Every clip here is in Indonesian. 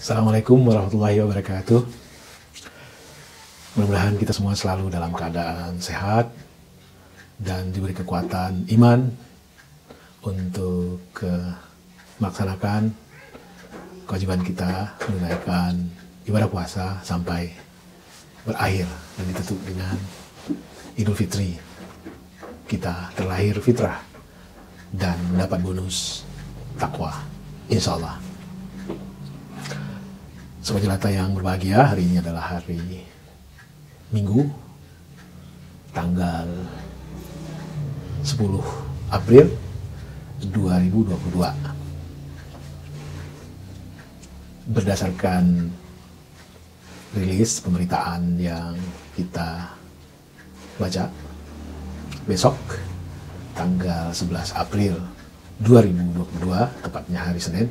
Assalamualaikum warahmatullahi wabarakatuh. Mudah-mudahan kita semua selalu dalam keadaan sehat dan diberi kekuatan iman untuk melaksanakan kewajiban kita menunaikan ibadah puasa sampai berakhir dan ditutup dengan Idul Fitri. Kita terlahir fitrah dan mendapat bonus takwa, insya Allah. Sobat Jelata yang berbahagia, hari ini adalah hari Minggu, tanggal 10 April 2022. Berdasarkan rilis pemberitaan yang kita baca, besok tanggal 11 April 2022, tepatnya hari Senin,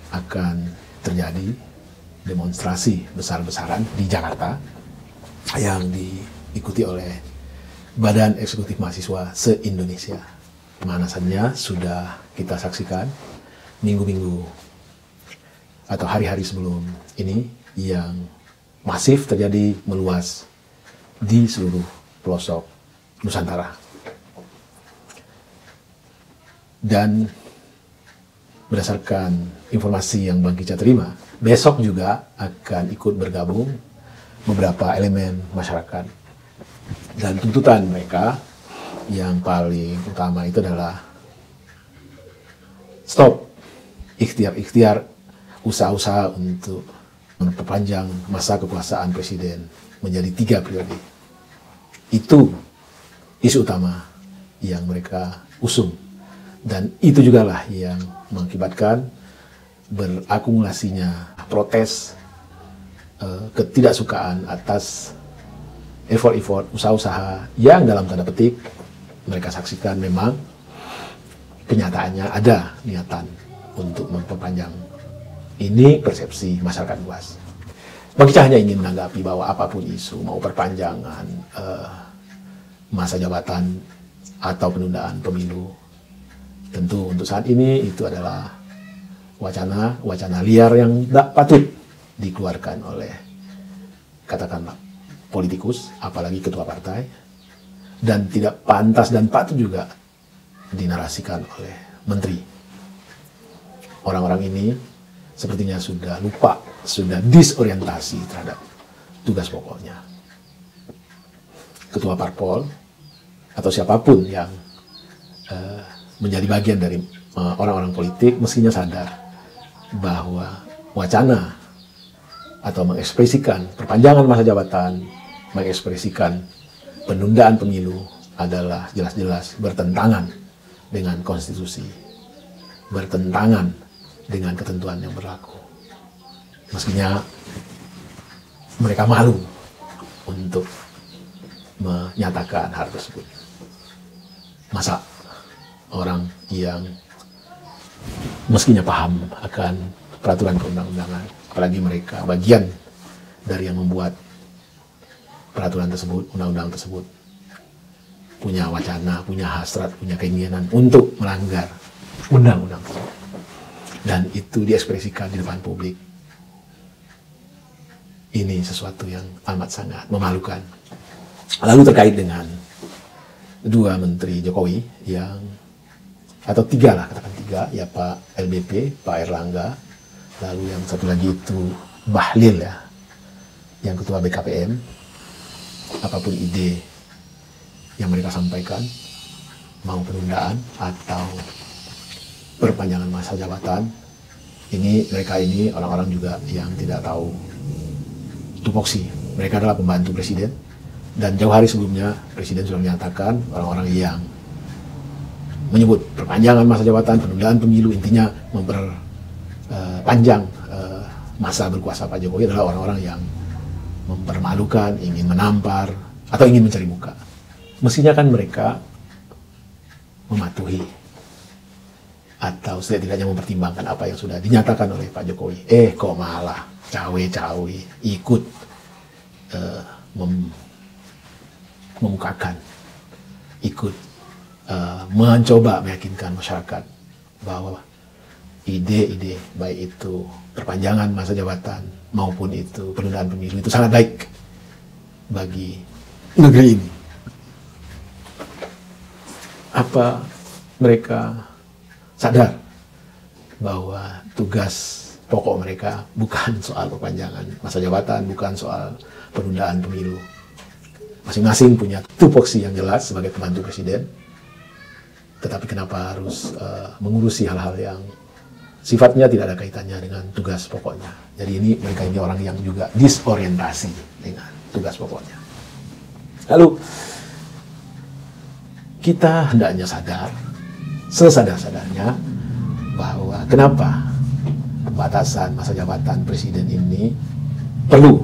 akan terjadi demonstrasi besar-besaran di Jakarta yang diikuti oleh Badan Eksekutif Mahasiswa se-Indonesia. Pemanasannya sudah kita saksikan minggu-minggu atau hari-hari sebelum ini yang masif terjadi meluas di seluruh pelosok Nusantara. Dan berdasarkan informasi yang Bang Kica terima, besok juga akan ikut bergabung beberapa elemen masyarakat. Dan tuntutan mereka yang paling utama itu adalah stop ikhtiar-ikhtiar usaha-usaha untuk memperpanjang masa kekuasaan presiden menjadi 3 periode. Itu isu utama yang mereka usung. Dan itu juga lah yang mengakibatkan berakumulasinya protes, ketidaksukaan atas effort-effort usaha-usaha yang dalam tanda petik mereka saksikan memang kenyataannya ada niatan untuk memperpanjang. Ini persepsi masyarakat luas. Bang Kica hanya ingin menanggapi bahwa apapun isu, mau perpanjangan masa jabatan atau penundaan pemilu, tentu untuk saat ini itu adalah wacana liar yang tidak patut dikeluarkan oleh, katakanlah, politikus, apalagi ketua partai, dan tidak pantas dan patut juga dinarasikan oleh menteri. Orang-orang ini sepertinya sudah lupa, sudah disorientasi terhadap tugas pokoknya. Ketua parpol atau siapapun yang menjadi bagian dari orang-orang politik mestinya sadar bahwa wacana atau mengekspresikan perpanjangan masa jabatan, mengekspresikan penundaan pemilu adalah jelas-jelas bertentangan dengan konstitusi, bertentangan dengan ketentuan yang berlaku. Mestinya mereka malu untuk menyatakan hal tersebut. Masa orang yang mestinya paham akan peraturan perundang-undangan, apalagi mereka bagian dari yang membuat peraturan tersebut, undang-undang tersebut, punya wacana, punya hasrat, punya keinginan untuk melanggar undang-undang tersebut. Dan itu diekspresikan di depan publik. Ini sesuatu yang amat sangat memalukan. Lalu terkait dengan 2 menteri Jokowi yang, atau 3 lah, katakan 3, ya Pak LBP, Pak Erlangga, lalu yang satu lagi itu Bahlil ya, yang ketua BKPM, apapun ide yang mereka sampaikan, mau penundaan atau perpanjangan masa jabatan, mereka ini orang-orang juga yang tidak tahu tupoksi. Mereka adalah pembantu presiden, dan jauh hari sebelumnya presiden sudah menyatakan orang-orang yang menyebut perpanjangan masa jabatan, penundaan pemilu, intinya memperpanjang masa berkuasa Pak Jokowi adalah orang-orang yang mempermalukan, ingin menampar, atau ingin mencari muka. Mestinya kan mereka mematuhi atau setidaknya mempertimbangkan apa yang sudah dinyatakan oleh Pak Jokowi. Kok malah cawe-cawe ikut memukakan, ikut mencoba meyakinkan masyarakat bahwa ide-ide baik itu perpanjangan masa jabatan maupun itu penundaan pemilu itu sangat baik bagi negeri ini. Apa mereka sadar bahwa tugas pokok mereka bukan soal perpanjangan masa jabatan, bukan soal penundaan pemilu. Masing-masing punya tupoksi yang jelas sebagai pembantu presiden, tetapi kenapa harus mengurusi hal-hal yang sifatnya tidak ada kaitannya dengan tugas pokoknya. Jadi mereka ini orang yang juga disorientasi dengan tugas pokoknya. Lalu kita hendaknya sadar, sesadar-sadarnya, bahwa kenapa batasan masa jabatan presiden ini perlu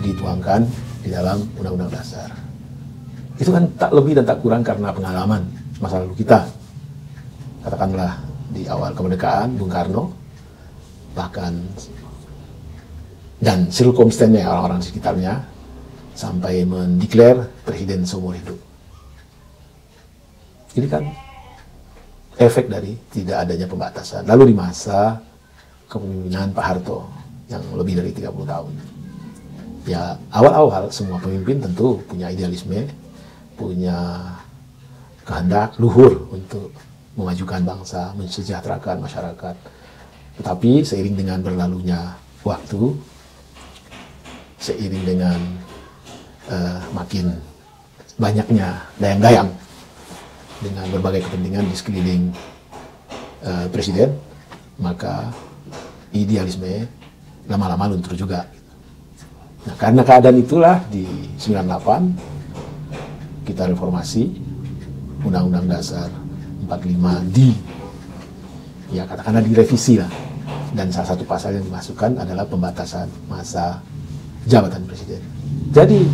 dituangkan di dalam Undang-Undang Dasar. Itu kan tak lebih dan tak kurang karena pengalaman masa lalu kita. Katakanlah di awal kemerdekaan Bung Karno, bahkan dan circumstance-nya orang-orang di sekitarnya sampai mendeklar presiden seumur hidup. Ini kan efek dari tidak adanya pembatasan. Lalu di masa kepemimpinan Pak Harto yang lebih dari 30 tahun. Ya, awal-awal semua pemimpin tentu punya idealisme, punya kehendak luhur untuk memajukan bangsa, mensejahterakan masyarakat. Tetapi seiring dengan berlalunya waktu, seiring dengan makin banyaknya dayang-dayang dengan berbagai kepentingan di sekeliling presiden, maka idealisme lama-lama luntur juga. Nah, karena keadaan itulah di 98 kita reformasi Undang-Undang Dasar 45 ya katakanlah direvisi lah, dan salah satu pasal yang dimasukkan adalah pembatasan masa jabatan presiden. Jadi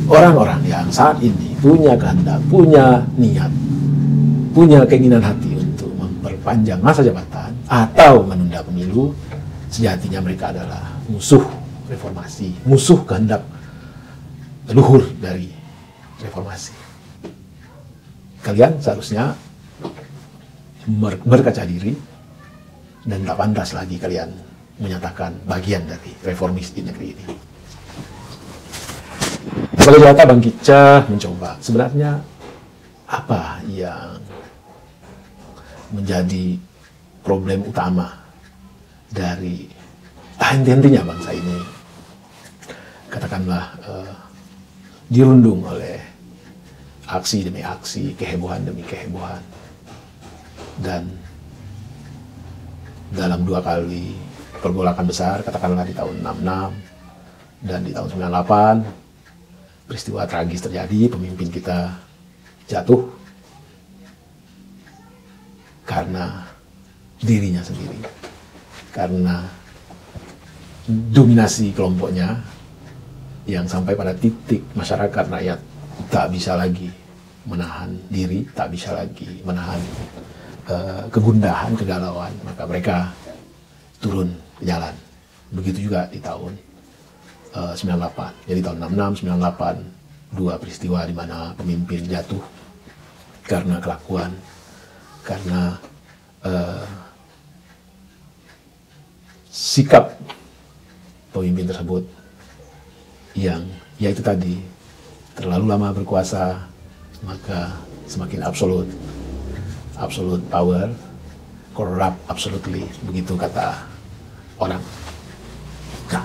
orang-orang yang saat ini punya kehendak, punya niat, punya keinginan hati untuk memperpanjang masa jabatan atau menunda pemilu, sejatinya mereka adalah musuh reformasi, musuh kehendak luhur dari reformasi. Kalian seharusnya berkaca diri dan tak pantas lagi kalian menyatakan bagian dari reformis di negeri ini. Sebagai data Bang Kicca mencoba sebenarnya apa yang menjadi problem utama dari henti-hentinya bangsa ini, katakanlah dirundung oleh aksi demi aksi, kehebohan demi kehebohan, dan dalam 2 kali pergolakan besar, katakanlah di tahun 66 dan di tahun 98, peristiwa tragis terjadi, pemimpin kita jatuh karena dirinya sendiri, karena dominasi kelompoknya yang sampai pada titik masyarakat rakyat tak bisa lagi menahan diri, tak bisa lagi menahan kegundahan, kegalauan, maka mereka turun ke jalan. Begitu juga di tahun 98. Jadi tahun 66, 98, 2 peristiwa di mana pemimpin jatuh karena kelakuan, karena sikap pemimpin tersebut yang yaitu tadi terlalu lama berkuasa, maka semakin absolute power, corrupt absolutely, begitu kata orang. Nah,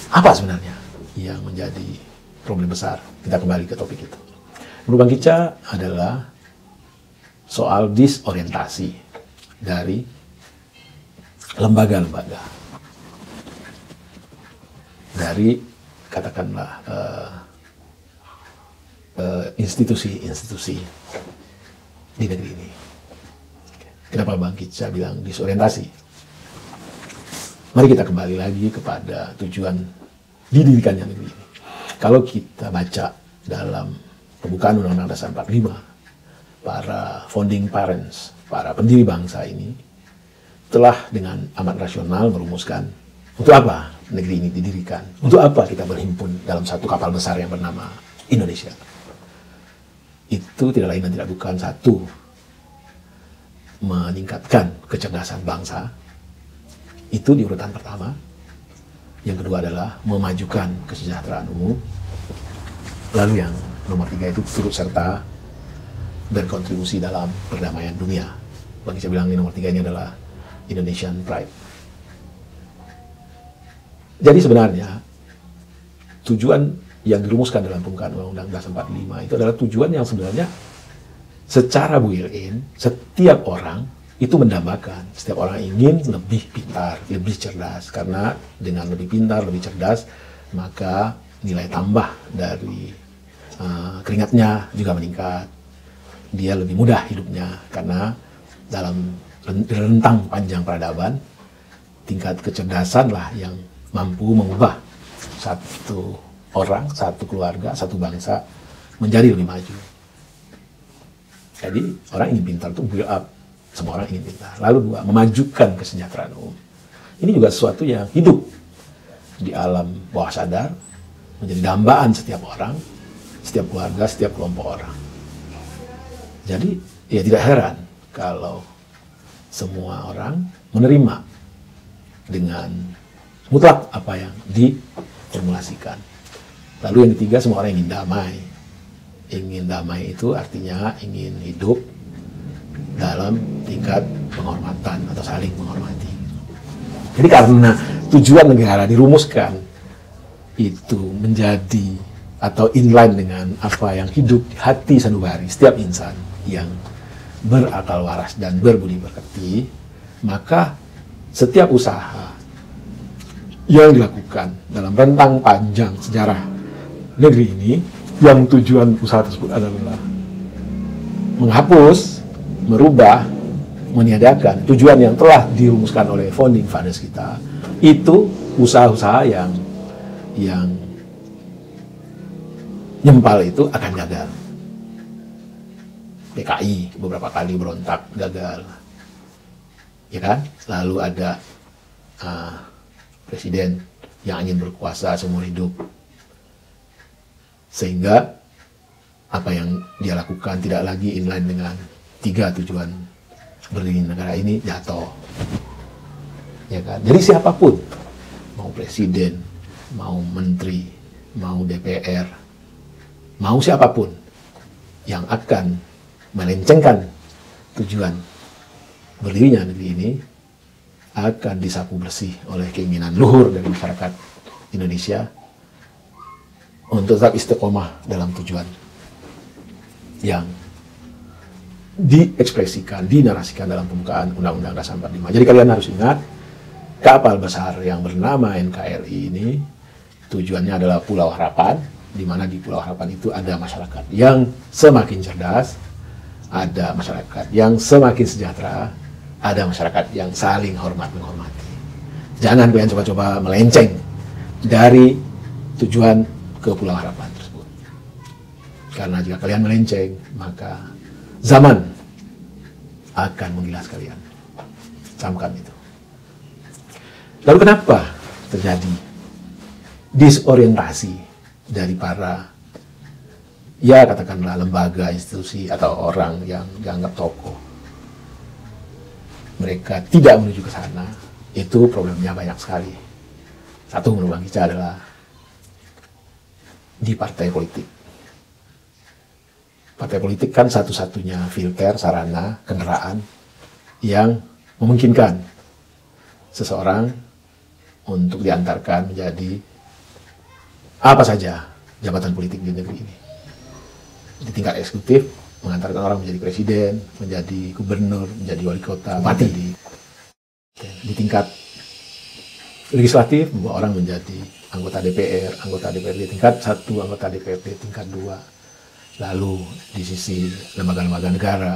apa sebenarnya yang menjadi problem besar? Kita kembali ke topik itu. Menurut Bang Kicca adalah soal disorientasi dari lembaga-lembaga, dari katakanlah institusi-institusi di negeri ini. Kenapa Bang Kicca bilang disorientasi? Mari kita kembali lagi kepada tujuan didirikannya negeri ini. Kalau kita baca dalam pembukaan Undang-Undang Dasar 45, para founding parents, para pendiri bangsa ini telah dengan amat rasional merumuskan untuk apa negeri ini didirikan, untuk apa kita berhimpun dalam satu kapal besar yang bernama Indonesia. Itu tidak lain dan tidak bukan satu, meningkatkan kecerdasan bangsa. Itu di urutan pertama. Yang kedua adalah memajukan kesejahteraan umum. Lalu yang nomor 3 itu turut serta berkontribusi dalam perdamaian dunia. Bagi saya bilang ini nomor 3 ini adalah Indonesian Pride. Jadi sebenarnya tujuan yang dirumuskan dalam pembukaan Undang-Undang Dasar 45 itu adalah tujuan yang sebenarnya secara built-in setiap orang itu mendambakan. Setiap orang ingin lebih pintar, lebih cerdas. Karena dengan lebih pintar, lebih cerdas, maka nilai tambah dari keringatnya juga meningkat. Dia lebih mudah hidupnya. Karena dalam rentang panjang peradaban, tingkat kecerdasan lah yang mampu mengubah satu orang, satu keluarga, satu bangsa menjadi lebih maju. Jadi orang ingin pintar itu build up. Semua orang ingin pintar. Lalu 2, memajukan kesejahteraan umum. Ini juga sesuatu yang hidup di alam bawah sadar, menjadi dambaan setiap orang, setiap keluarga, setiap kelompok orang. Jadi ya tidak heran kalau semua orang menerima dengan mutlak apa yang diformulasikan. Lalu yang ketiga, semua orang ingin damai. Ingin damai itu artinya ingin hidup dalam tingkat penghormatan atau saling menghormati. Jadi karena tujuan negara dirumuskan itu menjadi atau inline dengan apa yang hidup di hati sanubari setiap insan yang berakal waras dan berbudi pekerti, maka setiap usaha yang dilakukan dalam rentang panjang sejarah negeri ini, yang tujuan usaha tersebut adalah menghapus, merubah, meniadakan tujuan yang telah dirumuskan oleh founding fathers kita, itu usaha-usaha yang nyempal itu akan gagal. PKI beberapa kali berontak, gagal, ya kan? Lalu ada presiden yang ingin berkuasa seumur hidup, sehingga apa yang dia lakukan tidak lagi inline dengan 3 tujuan berdiri negara ini, jatuh, ya kan? Jadi siapapun, mau presiden, mau menteri, mau DPR, mau siapapun yang akan melencengkan tujuan berdirinya negeri ini akan disapu bersih oleh keinginan luhur dari masyarakat Indonesia untuk tetap istiqomah dalam tujuan yang diekspresikan, dinarasikan dalam pembukaan Undang-Undang Dasar 45. Jadi kalian harus ingat, kapal besar yang bernama NKRI ini tujuannya adalah Pulau Harapan, di mana di Pulau Harapan itu ada masyarakat yang semakin cerdas, ada masyarakat yang semakin sejahtera, ada masyarakat yang saling hormat menghormati. Jangan kalian coba-coba melenceng dari tujuan ke Pulau Harapan tersebut. Karena jika kalian melenceng, maka zaman akan menggilas kalian. Camkan itu. Lalu kenapa terjadi disorientasi dari para, ya katakanlah lembaga, institusi, atau orang yang dianggap tokoh? Mereka tidak menuju ke sana. Itu problemnya banyak sekali. Satu menurut Bang Ica adalah di partai politik. Partai politik kan satu-satunya filter, sarana, kendaraan yang memungkinkan seseorang untuk diantarkan menjadi apa saja jabatan politik di negeri ini. Di tingkat eksekutif, mengantarkan orang menjadi presiden, menjadi gubernur, menjadi wali kota, bupati. Di tingkat legislatif, membawa orang menjadi anggota DPR, anggota DPRD tingkat 1, anggota DPRD tingkat 2. Lalu di sisi lembaga-lembaga negara,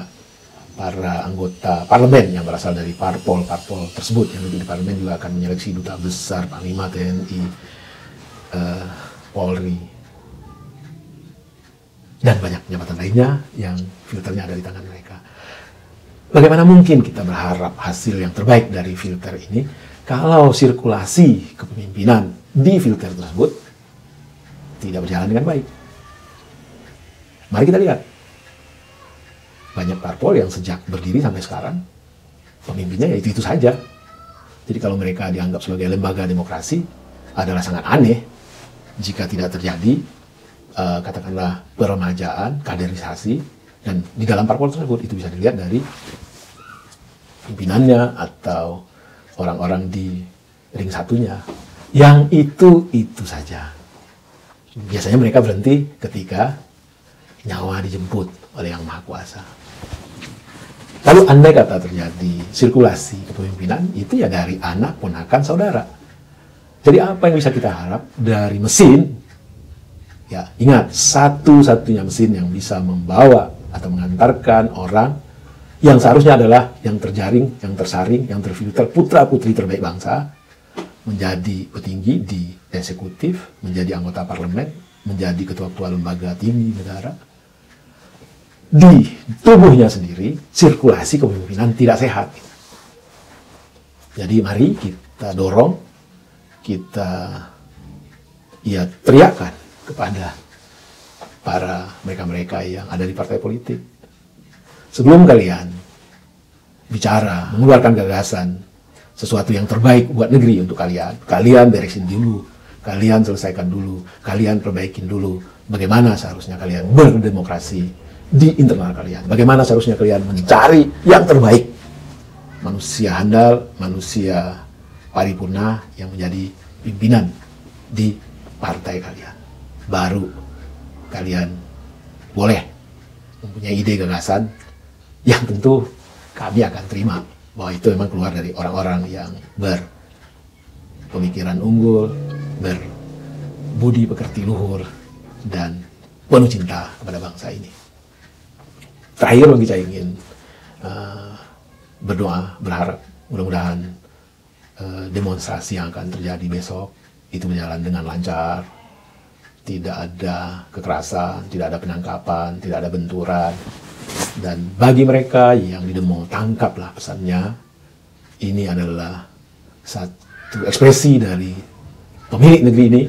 para anggota parlemen yang berasal dari parpol-parpol tersebut yang duduk di parlemen juga akan menyeleksi duta besar, panglima TNI, Polri, dan banyak jabatan lainnya yang filternya ada di tangan mereka. Bagaimana mungkin kita berharap hasil yang terbaik dari filter ini kalau sirkulasi kepemimpinan di filter tersebut tidak berjalan dengan baik? Mari kita lihat. Banyak parpol yang sejak berdiri sampai sekarang pemimpinnya ya itu saja. Jadi kalau mereka dianggap sebagai lembaga demokrasi adalah sangat aneh jika tidak terjadi katakanlah peremajaan, kaderisasi, dan di dalam parpol tersebut itu bisa dilihat dari pimpinannya atau orang-orang di ring satunya. Yang itu saja. Biasanya mereka berhenti ketika nyawa dijemput oleh Yang Maha Kuasa. Lalu andai kata terjadi sirkulasi kepemimpinan, itu ya dari anak, ponakan, saudara. Jadi apa yang bisa kita harap dari mesin? Ya, ingat, satu-satunya mesin yang bisa membawa atau mengantarkan orang yang seharusnya adalah yang terjaring, yang tersaring, yang terfilter, putra-putri terbaik bangsa, menjadi petinggi di eksekutif, menjadi anggota parlemen, menjadi ketua-ketua lembaga tinggi negara. Di tubuhnya sendiri, sirkulasi kepemimpinan tidak sehat. Jadi mari kita dorong, kita teriakkan kepada para mereka-mereka yang ada di partai politik. Sebelum kalian bicara, mengeluarkan gagasan, sesuatu yang terbaik buat negeri untuk kalian, kalian beresin dulu, kalian selesaikan dulu, kalian perbaikin dulu bagaimana seharusnya kalian berdemokrasi di internal kalian. Bagaimana seharusnya kalian mencari yang terbaik. Manusia handal, manusia paripurna yang menjadi pimpinan di partai kalian. Baru kalian boleh mempunyai ide gagasan yang tentu kami akan terima bahwa itu memang keluar dari orang-orang yang berpemikiran unggul, berbudi pekerti luhur, dan penuh cinta kepada bangsa ini. Terakhir bagi saya ingin berdoa, berharap mudah-mudahan demonstrasi yang akan terjadi besok itu berjalan dengan lancar, tidak ada kekerasan, tidak ada penangkapan, tidak ada benturan. Dan bagi mereka yang di demo, tangkaplah pesannya. Ini adalah satu ekspresi dari pemilik negeri ini,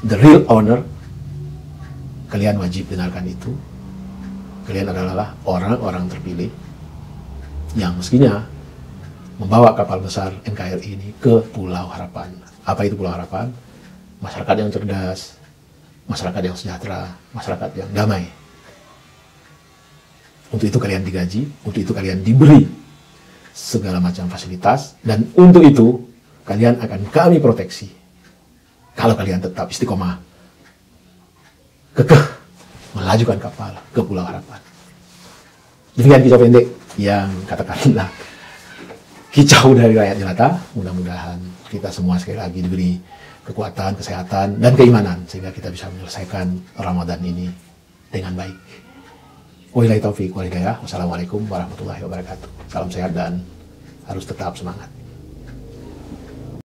the real owner. Kalian wajib dengarkan itu. Kalian adalah orang-orang terpilih yang mestinya membawa kapal besar NKRI ini ke Pulau Harapan. Apa itu Pulau Harapan? Masyarakat yang cerdas, masyarakat yang sejahtera, masyarakat yang damai. Untuk itu kalian digaji, untuk itu kalian diberi segala macam fasilitas, dan untuk itu kalian akan kami proteksi. Kalau kalian tetap istiqomah, kekeh melajukan kapal ke Pulau Harapan. Demikian kicau pendek yang katakanlah kicau dari rakyat jelata. Mudah-mudahan kita semua sekali lagi diberi kekuatan, kesehatan, dan keimanan sehingga kita bisa menyelesaikan Ramadan ini dengan baik. Wabillahi taufiq wal hidayah. Wassalamualaikum warahmatullahi wabarakatuh. Salam sehat dan harus tetap semangat.